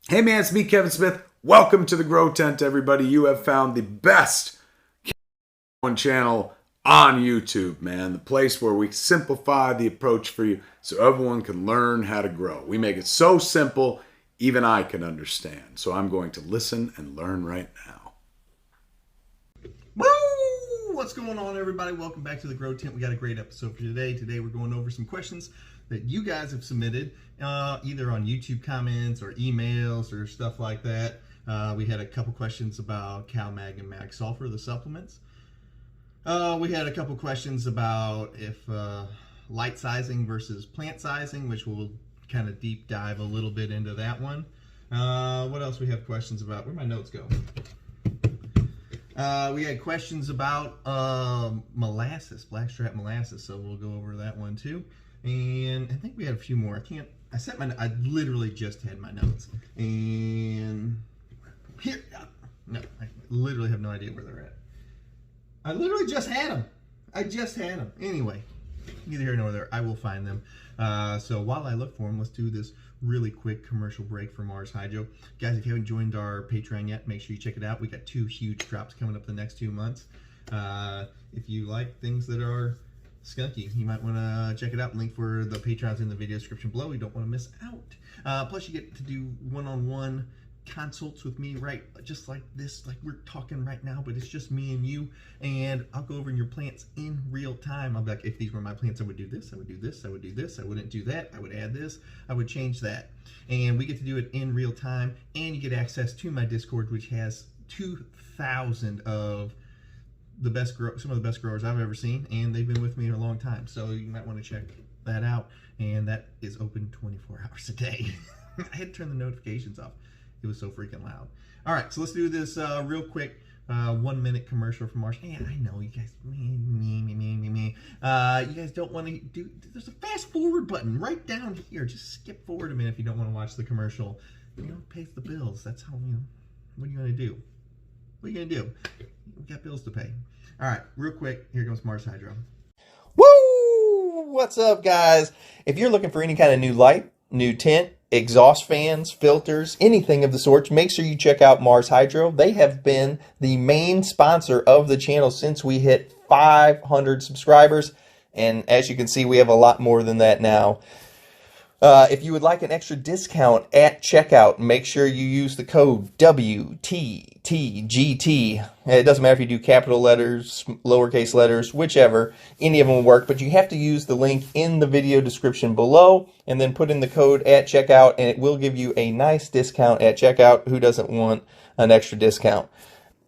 Hey man, it's me, Kevin Smith. Welcome to the Grow Tent, everybody. You have found the best one channel on YouTube, man. The place where we simplify the approach for you so everyone can learn how to grow. We make it so simple, even I can understand. So I'm going to listen and learn right now. Woo! What's going on, everybody? Welcome back to the Grow Tent. We got a great episode for today. Today we're going over some questions that you guys have submitted, either on YouTube comments or emails or stuff like that. We had a couple questions about CalMag and Mag Sulfur, the supplements. We had a couple questions about if light sizing versus plant sizing, which we'll kind of deep dive a little bit into that one. What else we have questions about? Where'd my notes go? We had questions about molasses, blackstrap molasses, so we'll go over that one too. And I think we had a few more. I literally just had my notes. And here, no, I literally have no idea where they're at. I literally just had them. I just had them. Anyway, neither here nor there. I will find them. So while I look for them, let's do this really quick commercial break for Mars Hydro. Guys, if you haven't joined our Patreon yet, make sure you check it out. We got 2 huge drops coming up the next 2 months. If you like things that are skunky, you might want to check it out. Link for the Patreon's in the video description below. You don't want to miss out. Plus, you get to do one-on-one consults with me, right, just like this, like we're talking right now, but it's just me and you, and I'll go over your plants in real time. I'll be like, if these were my plants, I would do this, I would do this, I would do this, I wouldn't do that, I would add this, I would change that. And we get to do it in real time, and you get access to my Discord, which has 2,000 of the best some of the best growers I've ever seen, and they've been with me a long time, so you might want to check that out. And that is open 24 hours a day. I had to turn the notifications off. It was so freaking loud. All right, so let's do this real quick 1-minute commercial from Mars. Yeah, I know you guys. You guys don't want to do. There's a fast forward button right down here. Just skip forward a minute if you don't want to watch the commercial. You know, pays the bills. That's how you know. What are you gonna do? What are you gonna do? We got bills to pay. All right, real quick. Here comes Mars Hydro. Woo! What's up, guys? If you're looking for any kind of new light, new tint, exhaust fans, filters, anything of the sort, make sure you check out Mars Hydro. They have been the main sponsor of the channel since we hit 500 subscribers. And as you can see, we have a lot more than that now. If you would like an extra discount at checkout, make sure you use the code WTTGT. It doesn't matter if you do capital letters, lowercase letters, whichever. Any of them will work, but you have to use the link in the video description below and then put in the code at checkout, and it will give you a nice discount at checkout. Who doesn't want an extra discount?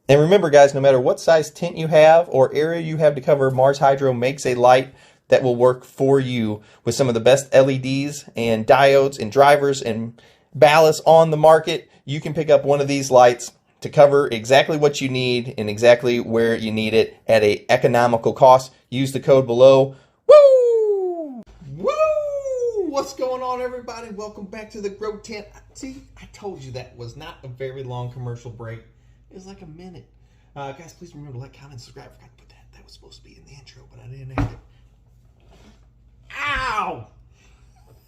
And remember, guys, no matter what size tint you have or area you have to cover, Mars Hydro makes a light that will work for you with some of the best LEDs and diodes and drivers and ballasts on the market. You can pick up one of these lights to cover exactly what you need and exactly where you need it at a economical cost. Use the code below. Woo! Woo! What's going on, everybody? Welcome back to the Grow Tent. See, I told you that was not a very long commercial break. It was like a minute. Guys, please remember to like, comment, subscribe. I forgot to put that. That was supposed to be in the intro, but I didn't have it. Ow!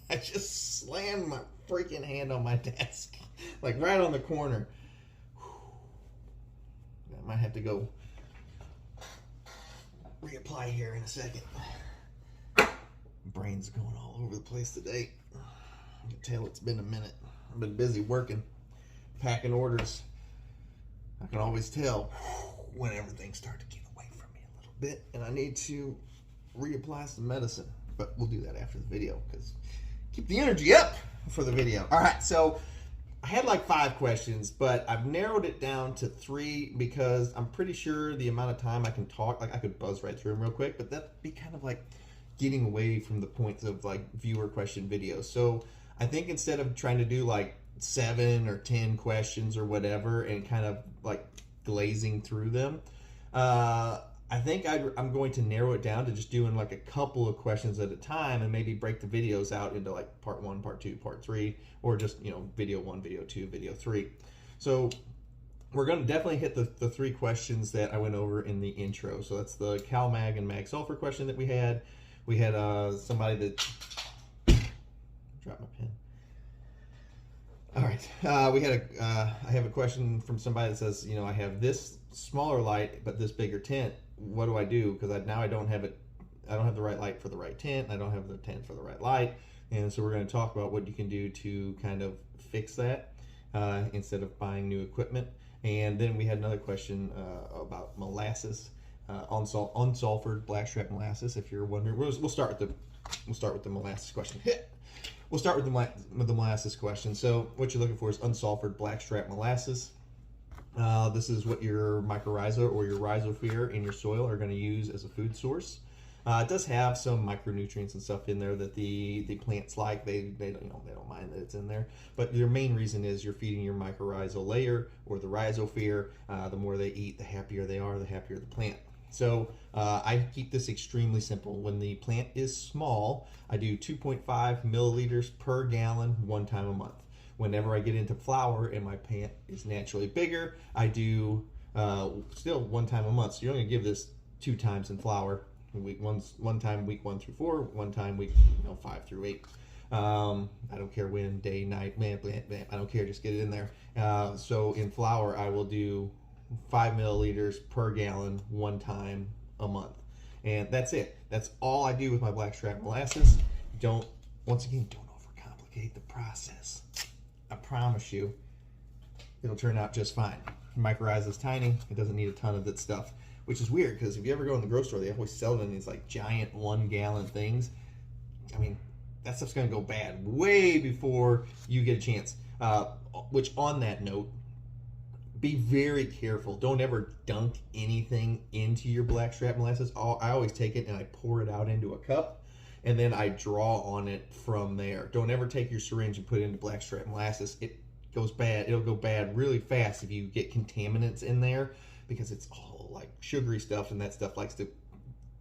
I just slammed my freaking hand on my desk. Like right on the corner. I might have to go reapply here in a second. Brain's going all over the place today. I can tell it's been a minute. I've been busy working, packing orders. I can always tell when everything starts to get away from me a little bit, and I need to reapply some medicine. But we'll do that after the video because keep the energy up for the video. All right, so I had like 5 questions, but I've narrowed it down to 3 because I'm pretty sure the amount of time I can talk, like I could buzz right through them real quick, but that'd be kind of like getting away from the points of like viewer question videos. So I think instead of trying to do like 7 or 10 questions or whatever and kind of like glazing through them, I think I'm going to narrow it down to just doing like a couple of questions at a time and maybe break the videos out into like part 1, part 2, part 3, or just, you know, video 1, video 2, video 3. So we're going to definitely hit the 3 questions that I went over in the intro. So that's the CalMag and Mag Sulfur question that we had. We had somebody that dropped my pen. All right. I have a question from somebody that says, I have this smaller light but this bigger tent. What do I do? Because now I don't have it. I don't have the right light for the right tent. I don't have the tent for the right light. And so we're going to talk about what you can do to kind of fix that instead of buying new equipment. And then we had another question about molasses, unsulfured blackstrap molasses. If you're wondering, we'll start with the molasses question. We'll start with the molasses question. So what you're looking for is unsulfured blackstrap molasses. This is what your mycorrhiza or your rhizosphere in your soil are going to use as a food source. It does have some micronutrients and stuff in there that the plants like. They don't mind that it's in there. But your main reason is you're feeding your mycorrhizal layer or the rhizosphere. The more they eat, the happier they are, the happier the plant. So I keep this extremely simple. When the plant is small, I do 2.5 milliliters per gallon one time a month. Whenever I get into flower and my plant is naturally bigger, I do still one time a month. So you're only gonna give this 2 times in flower. One time week 1 through 4, one time week 5 through 8. I don't care when, day, night, bam, bam, bam. I don't care, just get it in there. So in flower, I will do 5 milliliters per gallon one time a month, and that's it. That's all I do with my blackstrap molasses. Don't overcomplicate the process. I promise you it'll turn out just fine. Mycorrhiza is tiny. It doesn't need a ton of that stuff, which is weird because if you ever go in the grocery store, they always sell it in these like giant 1 gallon things. I mean, that stuff's gonna go bad way before you get a chance. Which on that note, be very careful. Don't ever dunk anything into your blackstrap molasses. I always take it and I pour it out into a cup, and then I draw on it from there. Don't ever take your syringe and put it into blackstrap molasses. It goes bad. It'll go bad really fast if you get contaminants in there, because it's all like sugary stuff, and that stuff likes to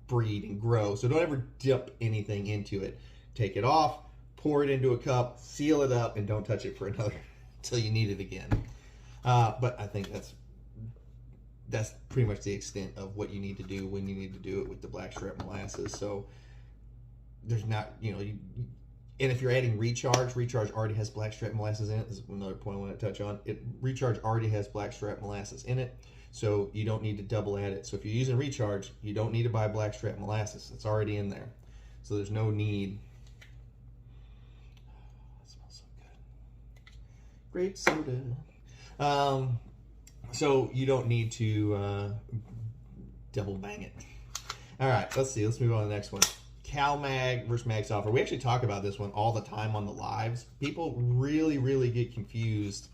breed and grow. So don't ever dip anything into it. Take it off, pour it into a cup, seal it up, and don't touch it for another until you need it again. But I think that's pretty much the extent of what you need to do when you need to do it with the blackstrap molasses. So there's not, and if you're adding recharge already has blackstrap molasses in it. This is another point I want to touch on. Recharge already has blackstrap molasses in it, so you don't need to double add it. So if you're using recharge, you don't need to buy blackstrap molasses. It's already in there, so there's no need. It smells so good. Grape soda. So you don't need to double bang it. All right, let's see. Let's move on to the next one. CalMag versus Mag Sulfur. We actually talk about this one all the time on the lives. People really, really get confused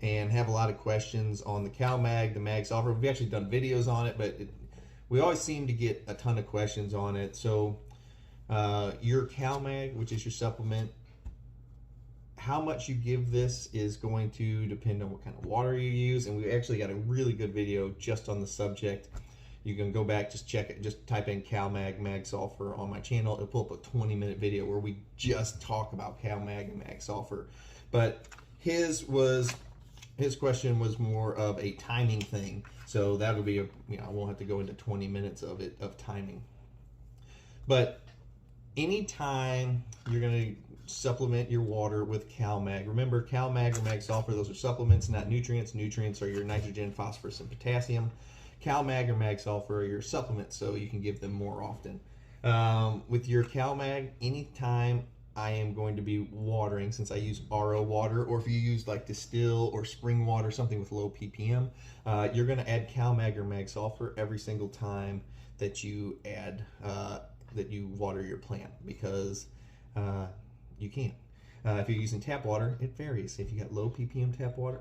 and have a lot of questions on the CalMag, the Mag Sulfur. We've actually done videos on it, but we always seem to get a ton of questions on it. So your CalMag, which is your supplement, how much you give this is going to depend on what kind of water you use, and we actually got a really good video just on the subject. You can go back, just check it, just type in CalMag, Mag Sulfur on my channel. It'll pull up a 20-minute video where we just talk about CalMag and Mag Sulfur. But his question was more of a timing thing, so that would be I won't have to go into 20 minutes of timing. But anytime you're going to supplement your water with CalMag. Remember, CalMag or Mag Sulfur, those are supplements, not nutrients. Nutrients are your nitrogen, phosphorus, and potassium. CalMag or Mag Sulfur are your supplements, so you can give them more often. With your CalMag, anytime I am going to be watering, since I use RO water, or if you use like distill or spring water, something with low ppm, you're going to add CalMag or Mag Sulfur every single time that you add that you water your plant, because you can. If you're using tap water, it varies. If you got low ppm tap water,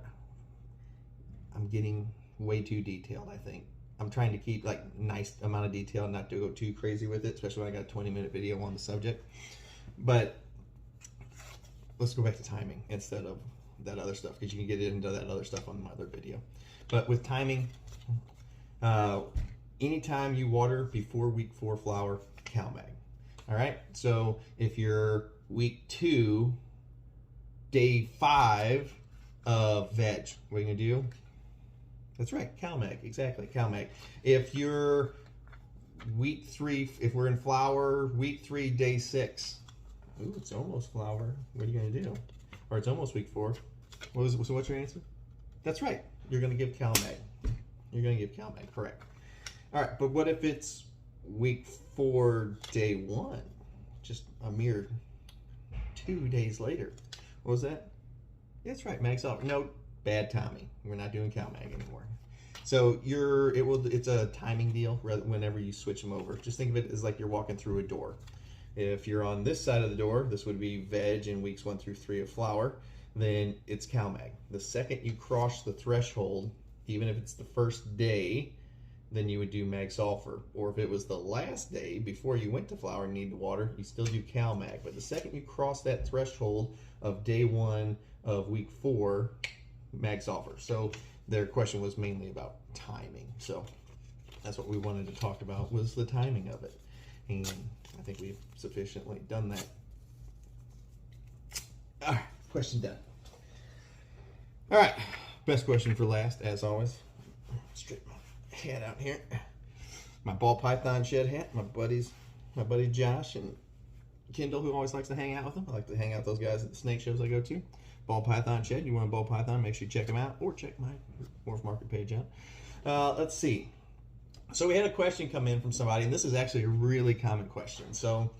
I'm getting way too detailed, I think. I'm trying to keep like nice amount of detail, not to go too crazy with it, especially when I got a 20-minute video on the subject. But let's go back to timing instead of that other stuff, because you can get into that other stuff on my other video. But with timing, anytime you water before week 4 flower, CalMag. All right, so if you're week 2, day 5 of veg, what are you gonna do? That's right, CalMag, exactly, CalMag. If you're week 3, if we're in flower, week 3, day 6. Ooh, it's almost flower. What are you gonna do? Or it's almost week 4. So what's your answer? That's right. You're going to give CalMag. You're going to give CalMag, correct. All right, but what if it's week 4, day 1? Just a mere 2 days later. What was that? That's right, Mag's off. No, bad timing. We're not doing CalMag anymore. So it's a timing deal whenever you switch them over. Just think of it as like you're walking through a door. If you're on this side of the door, this would be veg in weeks 1 through 3 of flower, then it's CalMag. The second you cross the threshold, even if it's the first day, then you would do mag sulfur. Or if it was the last day before you went to flower and need to water, you still do CalMag. But the second you cross that threshold of day 1 of week 4, mag sulfur. So their question was mainly about timing. So that's what we wanted to talk about, was the timing of it. And I think we've sufficiently done that. All right, question done. All right, best question for last, as always. Straighten my hat out here. My ball python shed hat. My buddy Josh and Kendall, who always likes to hang out with them. I like to hang out with those guys at the snake shows I go to. Ball python shed. You want a ball python? Make sure you check them out, or check my Wharf Market page out. Let's see. So we had a question come in from somebody, and this is actually a really common question. So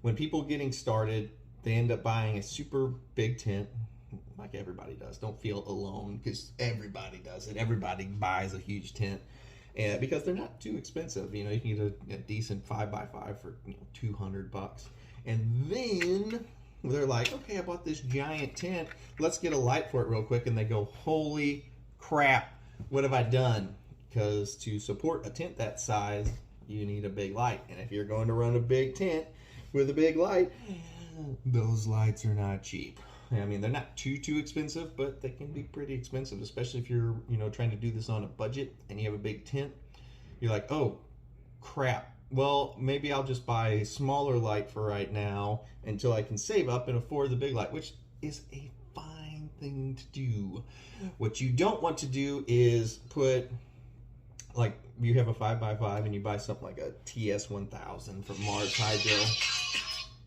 when people getting started, they end up buying a super big tent, like everybody does. Don't feel alone, because everybody does it. Everybody buys a huge tent, and because they're not too expensive. You know, you can get a decent 5x5 for $200, and then they're like, okay, I bought this giant tent. Let's get a light for it real quick, and they go, holy crap, what have I done? Because to support a tent that size, you need a big light. And if you're going to run a big tent with a big light, those lights are not cheap. I mean, they're not too expensive, but they can be pretty expensive, especially if you're, trying to do this on a budget and you have a big tent. You're like, oh, crap. Well, maybe I'll just buy a smaller light for right now until I can save up and afford the big light, which is a fine thing to do. What you don't want to do is put... like you have a 5x5 and you buy something like a TS1000 from Mars Hydro.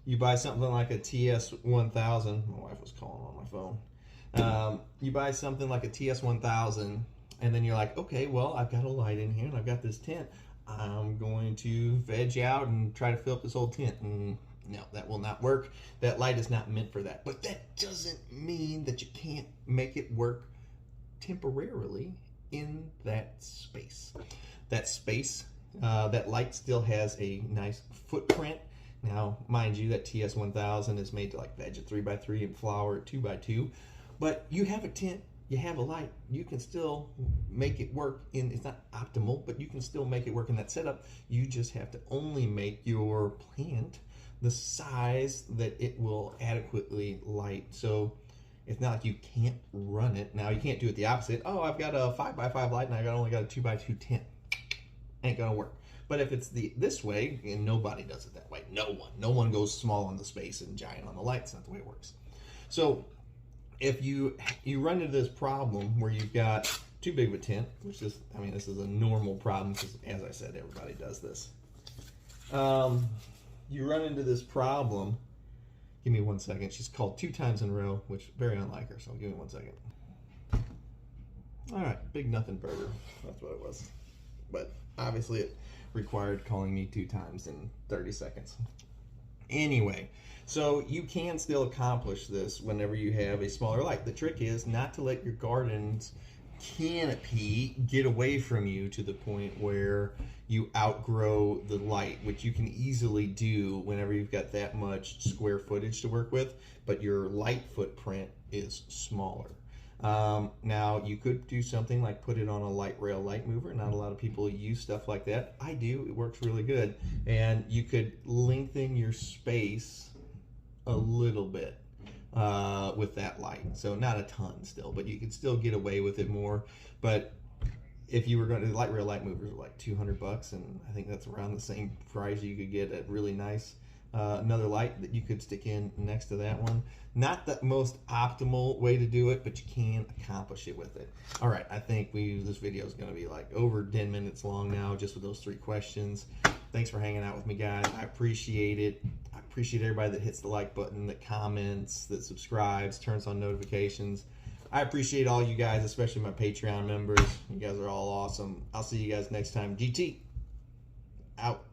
You buy something like a TS1000. My wife was calling on my phone. You buy something like a TS1000, and then you're like, okay, well, I've got a light in here and I've got this tent. I'm going to veg out and try to fill up this whole tent. And no, that will not work. That light is not meant for that. But that doesn't mean that you can't make it work temporarily in that space. That light still has a nice footprint. Now, mind you, that TS1000 is made to like veg at 3x3 and flower at 2x2. But you have a tent, you have a light, you can still make it work it's not optimal, but you can still make it work in that setup. You just have to only make your plant the size that it will adequately light. So it's not like you can't run it. Now, you can't do it the opposite. Oh, I've got a 5x5 light and I only got a 2x2 tent. Ain't gonna work. But if it's this way, and nobody does it that way. No one goes small on the space and giant on the light. It's not the way it works. So if you run into this problem where you've got too big of a tent, which is, this is a normal problem because, as I said, everybody does this. You run into this problem. Give me 1 second. She's called 2 times in a row, which very unlike her, so give me 1 second. All right, big nothing burger. That's what it was. But obviously it required calling me 2 times in 30 seconds. Anyway, so you can still accomplish this whenever you have a smaller light. The trick is not to let your garden's canopy get away from you to the point where you outgrow the light, which you can easily do whenever you've got that much square footage to work with, but your light footprint is smaller. Now, you could do something like put it on a light rail light mover. Not a lot of people use stuff like that. I do. It works really good. And you could lengthen your space a little bit with that light. So not a ton still, but you could still get away with it more. But if you were going to, light rail light movers are like $200, and I think that's around the same price you could get at really nice another light that you could stick in next to that one. Not the most optimal way to do it, but you can accomplish it with it. All right, I think this video is going to be like over 10 minutes long now, just with those 3 questions. Thanks for hanging out with me, guys. I appreciate it. I appreciate everybody that hits the like button, that comments, that subscribes, turns on notifications. I appreciate all you guys, especially my Patreon members. You guys are all awesome. I'll see you guys next time. GT out.